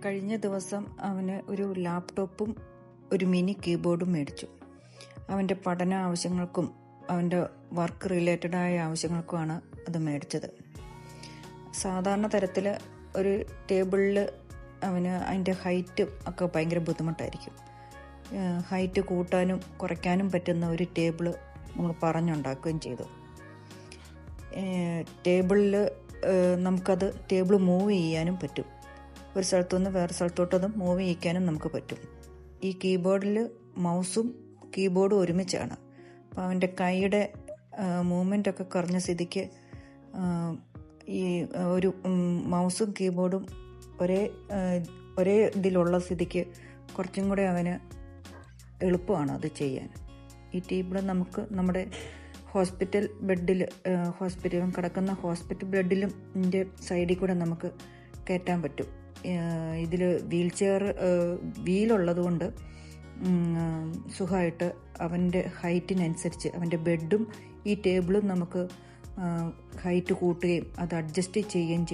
കഴിഞ്ഞ ദിവസം അവന് ഒരു ലാപ്ടോപ്പും ഒരു മിനി കീബോർഡും മേടിച്ചു. അവൻ്റെ പഠന ആവശ്യങ്ങൾക്കും അവൻ്റെ വർക്ക് റിലേറ്റഡായ ആവശ്യങ്ങൾക്കുമാണ് അത് മേടിച്ചത്. സാധാരണ തരത്തിൽ ഒരു ടേബിളിൽ അവന് അതിൻ്റെ ഹൈറ്റ് ഒക്കെ ഭയങ്കര ബുദ്ധിമുട്ടായിരിക്കും. ഹൈറ്റ് കൂട്ടാനും കുറയ്ക്കാനും പറ്റുന്ന ഒരു ടേബിള് നമ്മൾ പറഞ്ഞുണ്ടാക്കുകയും ചെയ്തു. ടേബിളിൽ നമുക്കത് ടേബിൾ മൂവ് ചെയ്യാനും പറ്റും. ഒരു സ്ഥലത്തുനിന്ന് വേറെ സ്ഥലത്തോട്ടത് മൂവ് ചെയ്യിക്കാനും നമുക്ക് പറ്റും. ഈ കീബോർഡിൽ മൗസും കീബോർഡും ഒരുമിച്ചാണ്. അപ്പോൾ അവൻ്റെ കൈയുടെ മൂവ്മെൻ്റ് ഒക്കെ കുറഞ്ഞ സ്ഥിതിക്ക് ഈ ഒരു മൗസും കീബോർഡും ഒരേ ഇതിലുള്ള സ്ഥിതിക്ക് കുറച്ചും കൂടെ അവന് എളുപ്പമാണ് അത് ചെയ്യാൻ. ഈ ടേബിൾ നമുക്ക് നമ്മുടെ ഹോസ്പിറ്റൽ ബെഡിൽ കിടക്കുന്ന ഹോസ്പിറ്റൽ ബെഡിലും ഇതിൻ്റെ സൈഡിൽ കൂടെ നമുക്ക് കയറ്റാൻ പറ്റും. ഇതിൽ വീലുള്ളത് കൊണ്ട് സുഖമായിട്ട് അവൻ്റെ ഹൈറ്റിനനുസരിച്ച് അവൻ്റെ ബെഡും ഈ ടേബിളും നമുക്ക് ഹൈറ്റ് കൂട്ടുകയും അത് അഡ്ജസ്റ്റ് ചെയ്യുകയും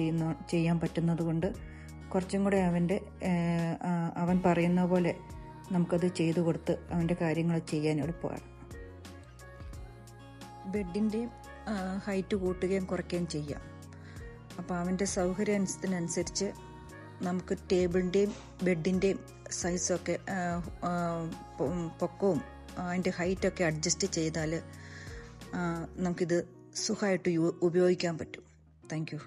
ചെയ്യാൻ പറ്റുന്നത് കൊണ്ട് കുറച്ചും കൂടെ അവൻ പറയുന്ന പോലെ നമുക്കത് ചെയ്തു കൊടുത്ത് അവൻ്റെ കാര്യങ്ങൾ ചെയ്യാൻ എളുപ്പമാണ്. ബെഡിൻ്റെയും ഹൈറ്റ് കൂട്ടുകയും കുറയ്ക്കുകയും ചെയ്യാം. അപ്പോൾ അവൻ്റെ സൗകര്യത്തിനനുസരിച്ച് നമുക്ക് ടേബിളിൻ്റെയും ബെഡിൻ്റെയും സൈസൊക്കെ പൊക്കവും അതിൻ്റെ ഹൈറ്റൊക്കെ അഡ്ജസ്റ്റ് ചെയ്താൽ നമുക്കിത് സുഖമായിട്ട് ഉപയോഗിക്കാൻ പറ്റും. Thank you.